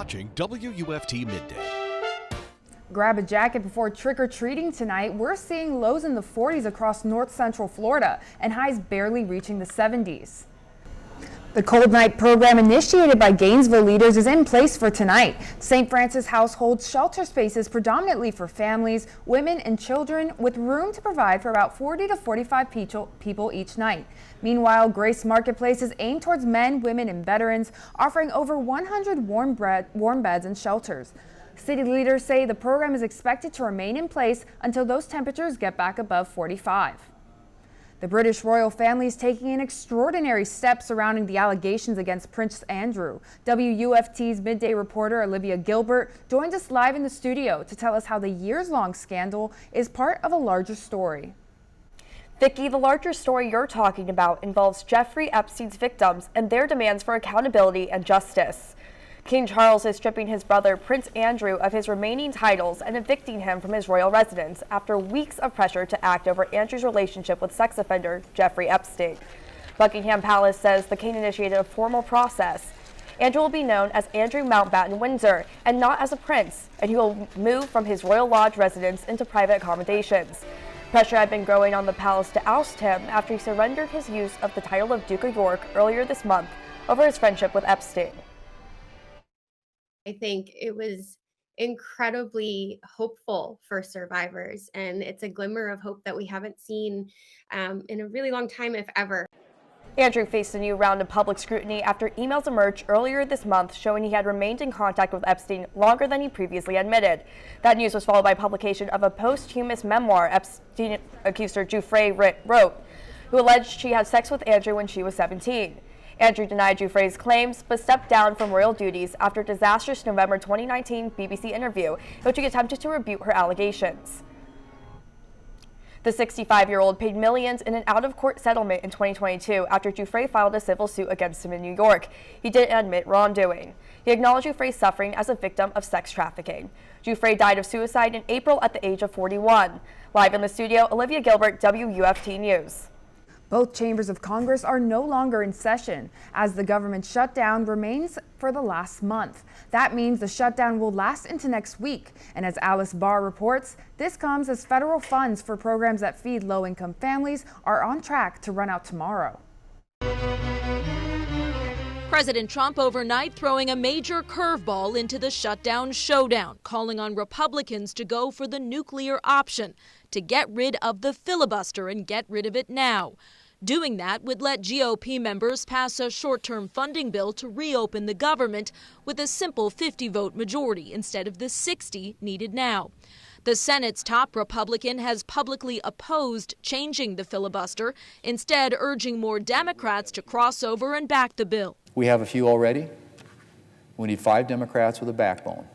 watching WUFT Midday. Grab a jacket before trick-or-treating tonight. We're seeing lows in the 40s across north central Florida and highs barely reaching the 70s. The Cold Night program initiated by Gainesville leaders is in place for tonight. St. Francis households shelter spaces predominantly for families, women, and children, with room to provide for about 40 to 45 people each night. Meanwhile, Grace Marketplace is aimed towards men, women, and veterans, offering over 100 warm beds and shelters. City leaders say the program is expected to remain in place until those temperatures get back above 45. The British royal family is taking an extraordinary step surrounding the allegations against Prince Andrew. WUFT's midday reporter Olivia Gilbert joins us live in the studio to tell us how the years-long scandal is part of a larger story. Vicki, the larger story you're talking about involves Jeffrey Epstein's victims and their demands for accountability and justice. King Charles is stripping his brother Prince Andrew of his remaining titles and evicting him from his royal residence after weeks of pressure to act over Andrew's relationship with sex offender Jeffrey Epstein. Buckingham Palace says the king initiated a formal process. Andrew will be known as Andrew Mountbatten Windsor and not as a prince, and he will move from his Royal Lodge residence into private accommodations. Pressure had been growing on the palace to oust him after he surrendered his use of the title of Duke of York earlier this month over his friendship with Epstein. I think it was incredibly hopeful for survivors, and it's a glimmer of hope that we haven't seen in a really long time, if ever. Andrew faced a new round of public scrutiny after emails emerged earlier this month showing he had remained in contact with Epstein longer than he previously admitted. That news was followed by publication of a posthumous memoir Epstein accuser Giuffre wrote, who alleged she had sex with Andrew when she was 17. Andrew denied Giuffre's claims, but stepped down from royal duties after a disastrous November 2019 BBC interview in which he attempted to refute her allegations. The 65-year-old paid millions in an out-of-court settlement in 2022 after Giuffre filed a civil suit against him in New York. He didn't admit wrongdoing. He acknowledged Giuffre's suffering as a victim of sex trafficking. Giuffre died of suicide in April at the age of 41. Live in the studio, Olivia Gilbert, WUFT News. Both chambers of Congress are no longer in session as the government shutdown remains for the last month. That means the shutdown will last into next week. And as Alice Barr reports, this comes as federal funds for programs that feed low-income families are on track to run out tomorrow. President Trump overnight throwing a major curveball into the shutdown showdown, calling on Republicans to go for the nuclear option, to get rid of the filibuster and get rid of it now. Doing that would let GOP members pass a short-term funding bill to reopen the government with a simple 50-vote majority instead of the 60 needed now. The Senate's top Republican has publicly opposed changing the filibuster, instead urging more Democrats to cross over and back the bill. We have a few already. We need 5 Democrats with a backbone.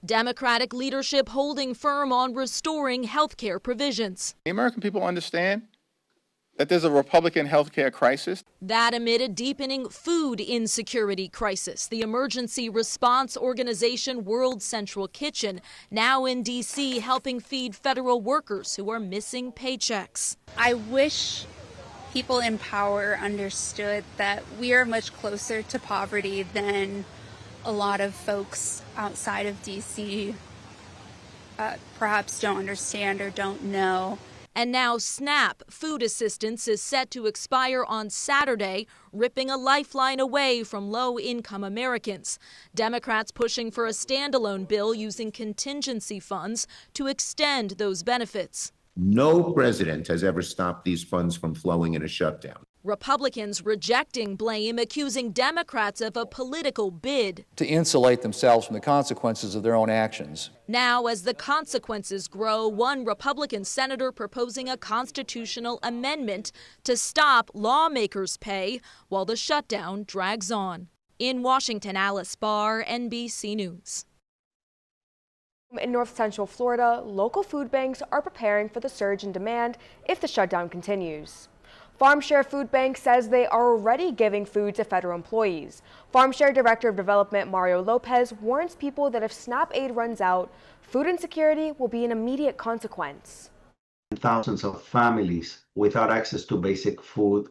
Democratic leadership holding firm on restoring health care provisions. The American people understand that there's a Republican health care crisis. That amid a deepening food insecurity crisis. The emergency response organization World Central Kitchen now in D.C. helping feed federal workers who are missing paychecks. I wish people in power understood that we are much closer to poverty than a lot of folks outside of D.C. Perhaps don't understand or don't know. And now SNAP food assistance is set to expire on Saturday, ripping a lifeline away from low-income Americans. Democrats pushing for a standalone bill using contingency funds to extend those benefits. No president has ever stopped these funds from flowing in a shutdown. Republicans rejecting blame, accusing Democrats of a political bid to insulate themselves from the consequences of their own actions. Now, as the consequences grow, one Republican senator proposing a constitutional amendment to stop lawmakers' pay while the shutdown drags on. In Washington, Alice Barr, NBC News. In north central Florida, local food banks are preparing for the surge in demand if the shutdown continues. FarmShare Food Bank says they are already giving food to federal employees. FarmShare Director of Development Mario Lopez warns people that if SNAP aid runs out, food insecurity will be an immediate consequence. Thousands of families without access to basic food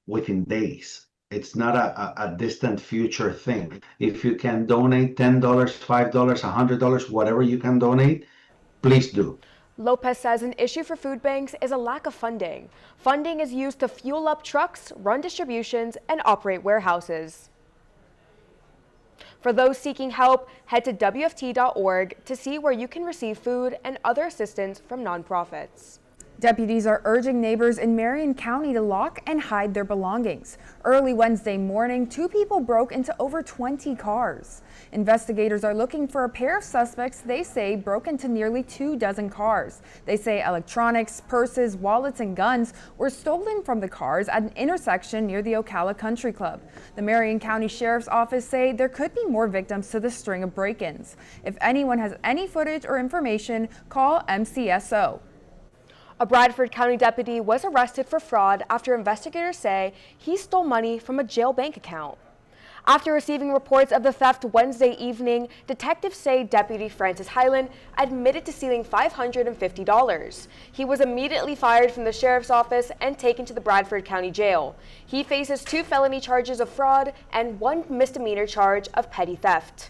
within days. It's not a distant future thing. If you can donate $10, $5, $100, whatever you can donate, please do. Lopez says an issue for food banks is a lack of funding. Funding is used to fuel up trucks, run distributions, and operate warehouses. For those seeking help, head to WFT.org to see where you can receive food and other assistance from nonprofits. Deputies are urging neighbors in Marion County to lock and hide their belongings. Early Wednesday morning, 2 people broke into over 20 cars. Investigators are looking for a pair of suspects they say broke into nearly 24 cars. They say electronics, purses, wallets, and guns were stolen from the cars at an intersection near the Ocala Country Club. The Marion County Sheriff's Office say there could be more victims to this string of break-ins. If anyone has any footage or information, call MCSO. A Bradford County deputy was arrested for fraud after investigators say he stole money from a jail bank account. After receiving reports of the theft Wednesday evening, detectives say Deputy Francis Hyland admitted to stealing $550. He was immediately fired from the sheriff's office and taken to the Bradford County Jail. He faces 2 felony charges of fraud and 1 misdemeanor charge of petty theft.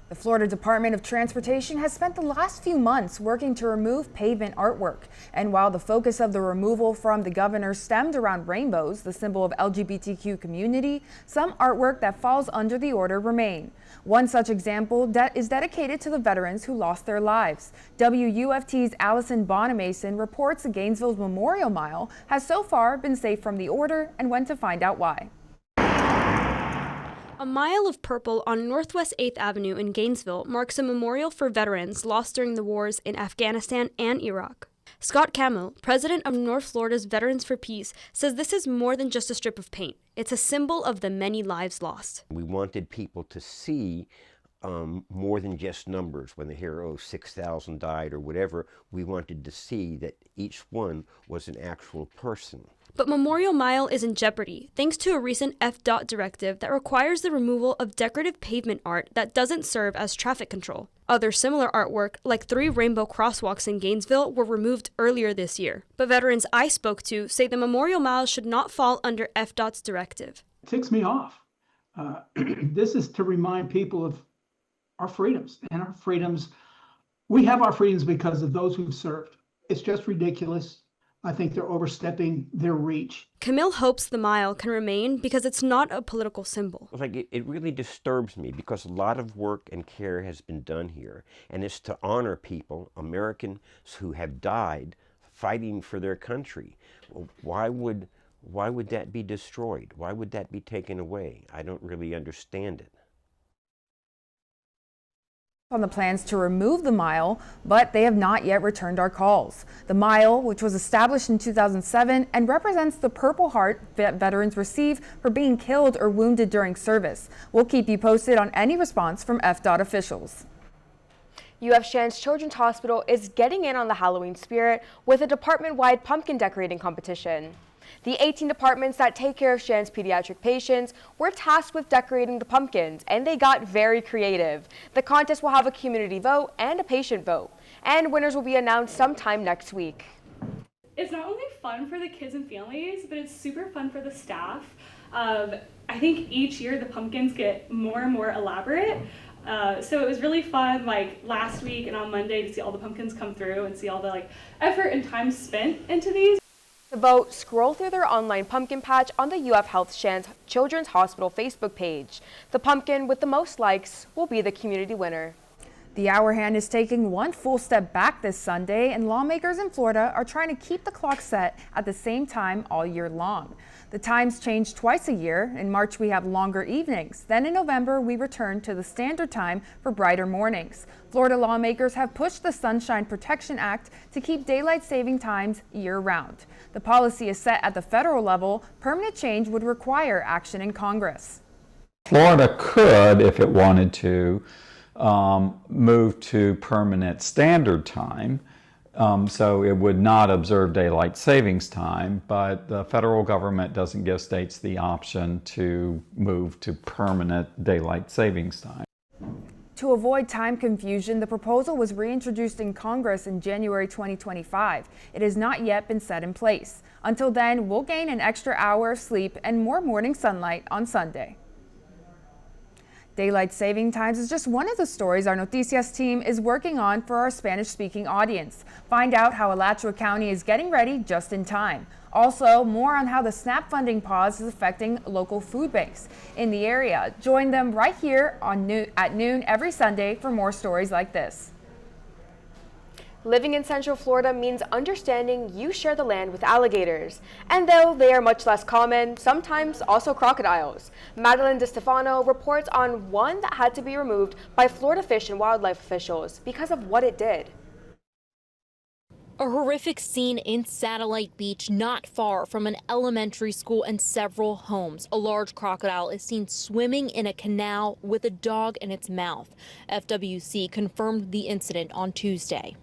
The Florida Department of Transportation has spent the last few months working to remove pavement artwork. And while the focus of the removal from the governor stemmed around rainbows, the symbol of LGBTQ community, some artwork that falls under the order remain. One such example is dedicated to the veterans who lost their lives. WUFT's Allison Bonnemaison reports Gainesville's Memorial Mile has so far been safe from the order and went to find out why. A mile of purple on Northwest 8th Avenue in Gainesville marks a memorial for veterans lost during the wars in Afghanistan and Iraq. Scott Camo, president of North Florida's Veterans for Peace, says this is more than just a strip of paint. It's a symbol of the many lives lost. We wanted people to see more than just numbers. When the hero 6,000 died or whatever, we wanted to see that each one was an actual person. But Memorial Mile is in jeopardy thanks to a recent FDOT directive that requires the removal of decorative pavement art that doesn't serve as traffic control. Other similar artwork, like 3 rainbow crosswalks in Gainesville, were removed earlier this year. But veterans I spoke to say the Memorial Mile should not fall under FDOT's directive. It ticks me off. This is to remind people of our freedoms, and our freedoms. We have our freedoms because of those who've served. It's just ridiculous. I think they're overstepping their reach. Camille hopes the mile can remain because it's not a political symbol. It really disturbs me because a lot of work and care has been done here, and it's to honor people, Americans who have died fighting for their country. Why would that be destroyed? Why would that be taken away? I don't really understand it. On the plans to remove the mile, but they have not yet returned our calls. The mile, which was established in 2007 and represents the Purple Heart veterans receive for being killed or wounded during service. We'll keep you posted on any response from FDOT officials. UF Shands Children's Hospital is getting in on the Halloween spirit with a department-wide pumpkin decorating competition. The 18 departments that take care of Shands pediatric patients were tasked with decorating the pumpkins, and they got very creative. The contest will have a community vote and a patient vote, and winners will be announced sometime next week. It's not only fun for the kids and families, but it's super fun for the staff. I think each year the pumpkins get more and more elaborate. So it was really fun, like last week and on Monday, to see all the pumpkins come through and see all the effort and time spent into these. To vote, scroll through their online pumpkin patch on the UF Health Shands Children's Hospital Facebook page. The pumpkin with the most likes will be the community winner. The hour hand is taking one full step back this Sunday, and lawmakers in Florida are trying to keep the clock set at the same time all year long. The times change twice a year. In March, we have longer evenings. Then in November, we return to the standard time for brighter mornings. Florida lawmakers have pushed the Sunshine Protection Act to keep daylight saving times year-round. The policy is set at the federal level. Permanent change would require action in Congress. Florida could, if it wanted to, move to permanent standard time, so it would not observe daylight savings time, but the federal government doesn't give states the option to move to permanent daylight savings time. To avoid time confusion, the proposal was reintroduced in Congress in January 2025. It has not yet been set in place. Until then, we'll gain an extra hour of sleep and more morning sunlight on Sunday. Daylight saving times is just one of the stories our Noticias team is working on for our Spanish-speaking audience. Find out how Alachua County is getting ready just in time. Also, more on how the SNAP funding pause is affecting local food banks in the area. Join them right here at noon every Sunday for more stories like this. Living in Central Florida means understanding you share the land with alligators. And though they are much less common, sometimes also crocodiles. Madeline DeStefano reports on one that had to be removed by Florida Fish and Wildlife officials because of what it did. A horrific scene in Satellite Beach, not far from an elementary school and several homes. A large crocodile is seen swimming in a canal with a dog in its mouth. FWC confirmed the incident on Tuesday.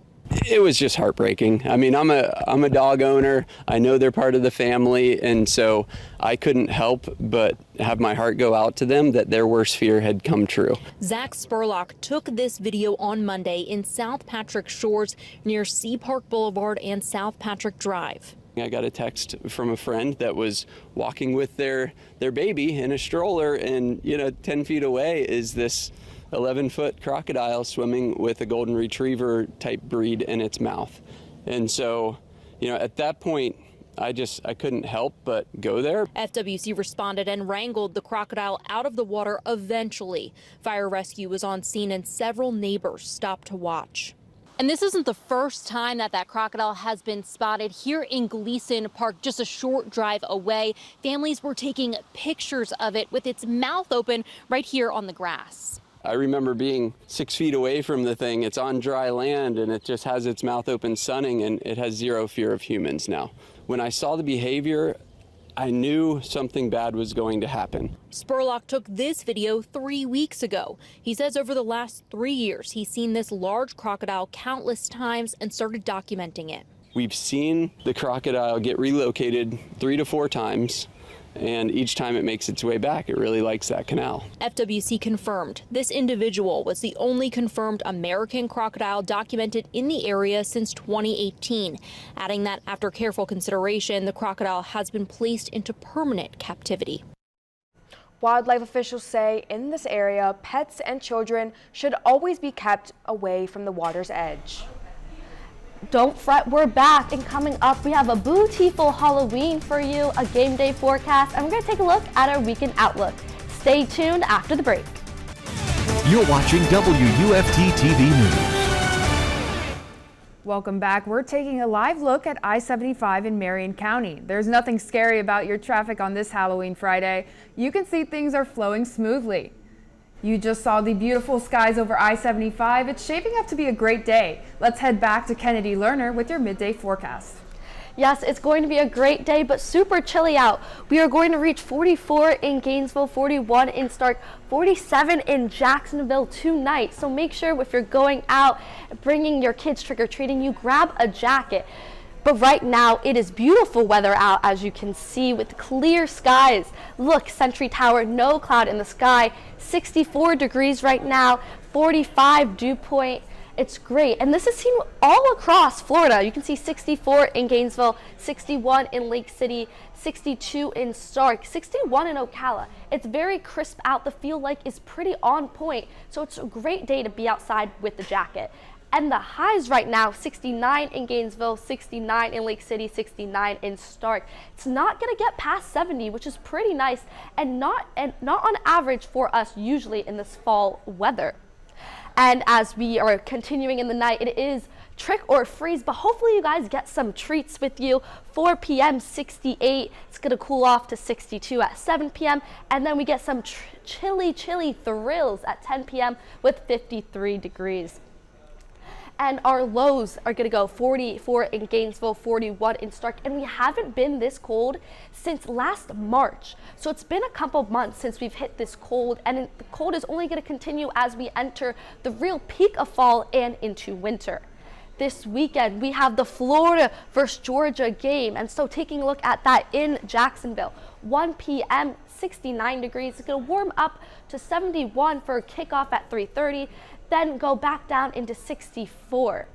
It was just heartbreaking. I mean, I'm a dog owner. I know they're part of the family, and so I couldn't help but have my heart go out to them that their worst fear had come true. Zach Spurlock took this video on Monday in South Patrick Shores near Sea Park Boulevard and South Patrick Drive. I got a text from a friend that was walking with their baby in a stroller, and 10 feet away is this 11-foot crocodile swimming with a golden retriever type breed in its mouth. And so, at that point, I couldn't help but go there. FWC responded and wrangled the crocodile out of the water eventually. Fire rescue was on scene and several neighbors stopped to watch. And this isn't the first time that crocodile has been spotted here in Gleason Park, just a short drive away. Families were taking pictures of it with its mouth open right here on the grass. I remember being 6 feet away from the thing. It's on dry land and it just has its mouth open sunning, and it has zero fear of humans now. When I saw the behavior, I knew something bad was going to happen. Spurlock took this video 3 weeks ago. He says over the last 3 years, he's seen this large crocodile countless times and started documenting it. We've seen the crocodile get relocated 3 to 4 times. And each time it makes its way back, it really likes that canal. FWC confirmed this individual was the only confirmed American crocodile documented in the area since 2018, adding that after careful consideration, the crocodile has been placed into permanent captivity. Wildlife officials say in this area, pets and children should always be kept away from the water's edge. Don't fret, we're back, and coming up we have a beautiful Halloween for you, a game day forecast, and we're going to take a look at our weekend outlook. Stay tuned after the break. You're watching WUFT-TV News. Welcome back. We're taking a live look at I-75 in Marion County. There's nothing scary about your traffic on this Halloween Friday. You can see things are flowing smoothly. You just saw the beautiful skies over I-75. It's shaping up to be a great day. Let's head back to Kennedy Lerner with your midday forecast. Yes, it's going to be a great day, but super chilly out. We are going to reach 44 in Gainesville, 41 in Stark, 47 in Jacksonville tonight. So make sure if you're going out, bringing your kids trick-or-treating, you grab a jacket. But right now, it is beautiful weather out, as you can see, with clear skies. Look, Sentry Tower, no cloud in the sky, 64 degrees right now, 45 dew point. It's great. And this is seen all across Florida. You can see 64 in Gainesville, 61 in Lake City, 62 in Stark, 61 in Ocala. It's very crisp out. The feel like is pretty on point. So it's a great day to be outside with the jacket. And the highs right now, 69 in Gainesville, 69 in Lake City, 69 in Stark. It's not going to get past 70, which is pretty nice and not on average for us usually in this fall weather. And as we are continuing in the night, it is trick or freeze, but hopefully you guys get some treats with you. 4 p.m. 68. It's going to cool off to 62 at 7 p.m. And then we get some chilly thrills at 10 p.m. with 53 degrees. And our lows are going to go 44 in Gainesville, 41 in Stark, and we haven't been this cold since last March. So it's been a couple months since we've hit this cold, and the cold is only going to continue as we enter the real peak of fall and into winter. This weekend, we have the Florida versus Georgia game, and so taking a look at that in Jacksonville, 1 p.m., 69 degrees. It's going to warm up to 71 for a kickoff at 3:30. Then go back down into 64.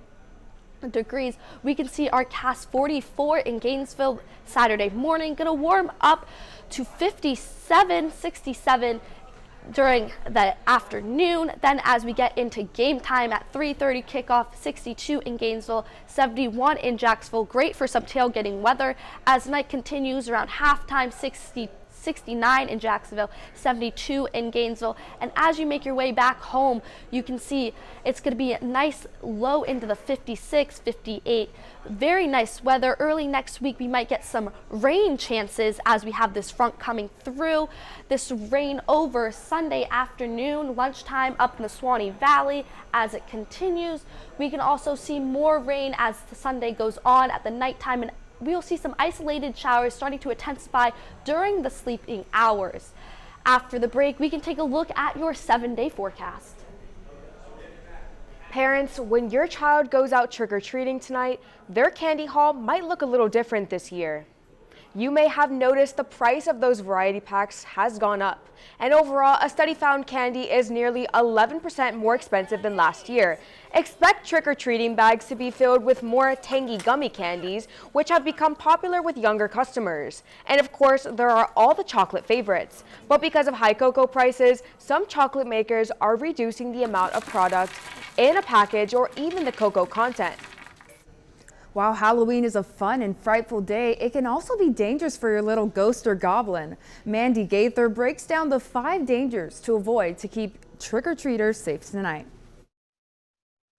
degrees. We can see our cast 44 in Gainesville Saturday morning, gonna warm up to 57, 67 during the afternoon. Then as we get into game time at 3:30 kickoff, 62 in Gainesville, 71 in Jacksonville. Great for some tailgating weather. As night continues around halftime, 69 in Jacksonville, 72 in Gainesville. And as you make your way back home, you can see it's going to be a nice low into the 56, 58. Very nice weather. Early next week, we might get some rain chances as we have this front coming through. This rain over Sunday afternoon, lunchtime up in the Swanee Valley. As it continues, we can also see more rain as the Sunday goes on at the nighttime, and we will see some isolated showers starting to intensify during the sleeping hours. After the break, we can take a look at your 7-day forecast. Parents, when your child goes out trick-or-treating tonight, their candy haul might look a little different this year. You may have noticed the price of those variety packs has gone up, and overall, a study found candy is nearly 11% more expensive than last year. Expect trick-or-treating bags to be filled with more tangy gummy candies, which have become popular with younger customers. And of course, there are all the chocolate favorites. But because of high cocoa prices, some chocolate makers are reducing the amount of product in a package or even the cocoa content. While Halloween is a fun and frightful day, it can also be dangerous for your little ghost or goblin. Mandy Gaither breaks down the 5 dangers to avoid to keep trick-or-treaters safe tonight.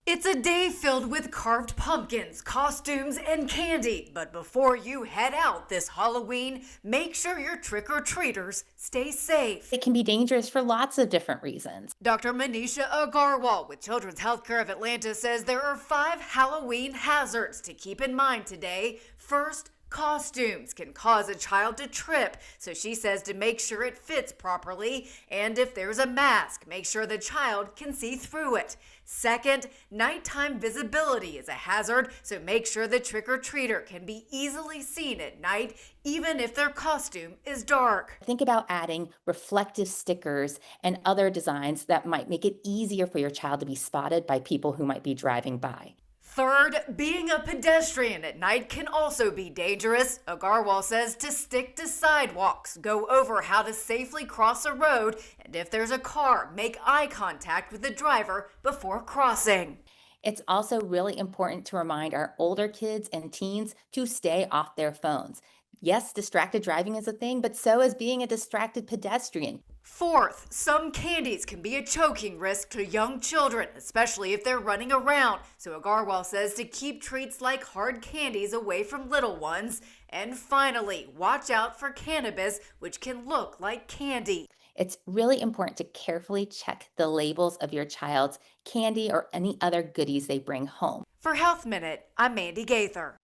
It's a day filled with carved pumpkins, costumes, and candy. But before you head out this Halloween, make sure your trick-or-treaters stay safe. It can be dangerous for lots of different reasons. Dr. Manisha Agarwal with Children's Healthcare of Atlanta says there are 5 Halloween hazards to keep in mind today. First, costumes can cause a child to trip, so she says to make sure it fits properly, and if there's a mask, make sure the child can see through it. Second, nighttime visibility is a hazard, so make sure the trick-or-treater can be easily seen at night, even if their costume is dark. Think about adding reflective stickers and other designs that might make it easier for your child to be spotted by people who might be driving by. Third, being a pedestrian at night can also be dangerous. Agarwal says to stick to sidewalks, go over how to safely cross a road, and if there's a car, make eye contact with the driver before crossing. It's also really important to remind our older kids and teens to stay off their phones. Yes, distracted driving is a thing, but so is being a distracted pedestrian. Fourth, some candies can be a choking risk to young children, especially if they're running around. So Agarwal says to keep treats like hard candies away from little ones. And finally, watch out for cannabis, which can look like candy. It's really important to carefully check the labels of your child's candy or any other goodies they bring home. For Health Minute, I'm Mandy Gaither.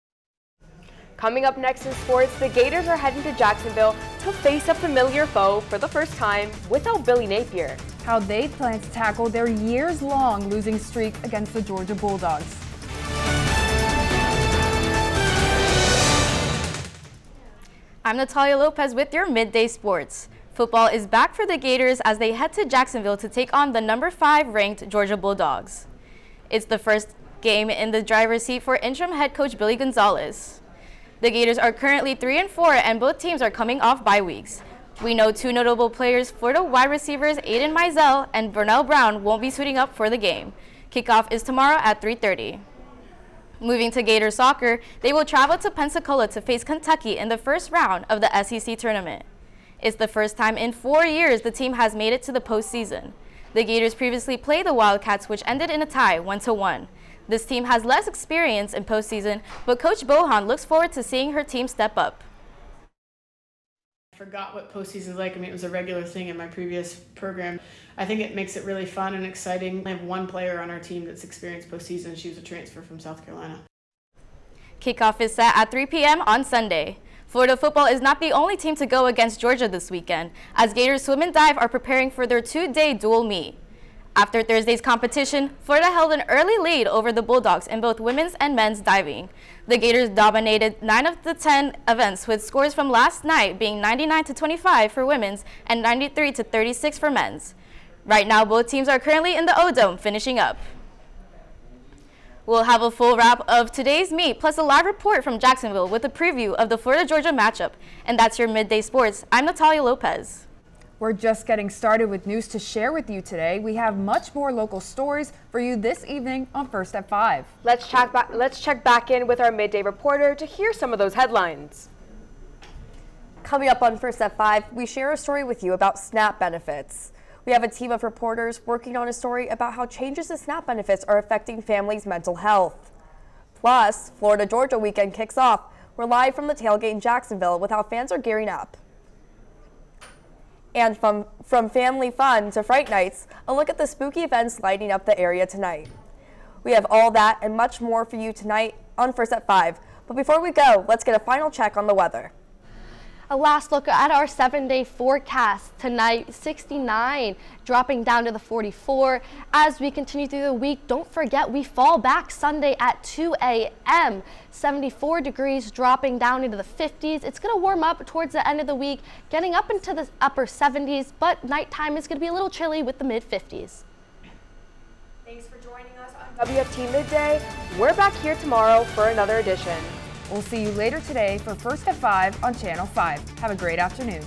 Coming up next in sports, the Gators are heading to Jacksonville to face a familiar foe for the first time without Billy Napier. How they plan to tackle their years-long losing streak against the Georgia Bulldogs. I'm Natalia Lopez with your Midday Sports. Football is back for the Gators as they head to Jacksonville to take on the number 5 ranked Georgia Bulldogs. It's the first game in the driver's seat for interim head coach Billy Gonzalez. The Gators are currently 3-4 and both teams are coming off bye weeks. We know 2 notable players, Florida wide receivers Aiden Mizell and Vernell Brown, won't be suiting up for the game. Kickoff is tomorrow at 3:30. Moving to Gator soccer, they will travel to Pensacola to face Kentucky in the first round of the SEC tournament. It's the first time in 4 years the team has made it to the postseason. The Gators previously played the Wildcats, which ended in a tie 1-1. This team has less experience in postseason, but Coach Bohan looks forward to seeing her team step up. I forgot what postseason is like. I mean, it was a regular thing in my previous program. I think it makes it really fun and exciting. I have one player on our team that's experienced postseason. She was a transfer from South Carolina. Kickoff is set at 3 p.m. on Sunday. Florida football is not the only team to go against Georgia this weekend, as Gators Swim and Dive are preparing for their 2-day dual meet. After Thursday's competition, Florida held an early lead over the Bulldogs in both women's and men's diving. The Gators dominated 9 of the 10 events, with scores from last night being 99-25 for women's and 93-36 for men's. Right now, both teams are currently in the O-Dome finishing up. We'll have a full wrap of today's meet, plus a live report from Jacksonville with a preview of the Florida-Georgia matchup. And that's your Midday Sports. I'm Natalia Lopez. We're just getting started with news to share with you today. We have much more local stories for you this evening on First at 5. Let's check back in with our midday reporter to hear some of those headlines. Coming up on First at 5, we share a story with you about SNAP benefits. We have a team of reporters working on a story about how changes to SNAP benefits are affecting families' mental health. Plus, Florida-Georgia weekend kicks off. We're live from the tailgate in Jacksonville with how fans are gearing up. And from family fun to Fright Nights, a look at the spooky events lighting up the area tonight. We have all that and much more for you tonight on First at 5. But before we go, let's get a final check on the weather. A last look at our 7-day forecast. Tonight, 69, dropping down to the 44. As we continue through the week, don't forget we fall back Sunday at 2 a.m. 74 degrees, dropping down into the 50s. It's going to warm up towards the end of the week, getting up into the upper 70s, but nighttime is going to be a little chilly with the mid-50s. Thanks for joining us on WFT Midday. We're back here tomorrow for another edition. We'll see you later today for First at 5 on Channel 5. Have a great afternoon.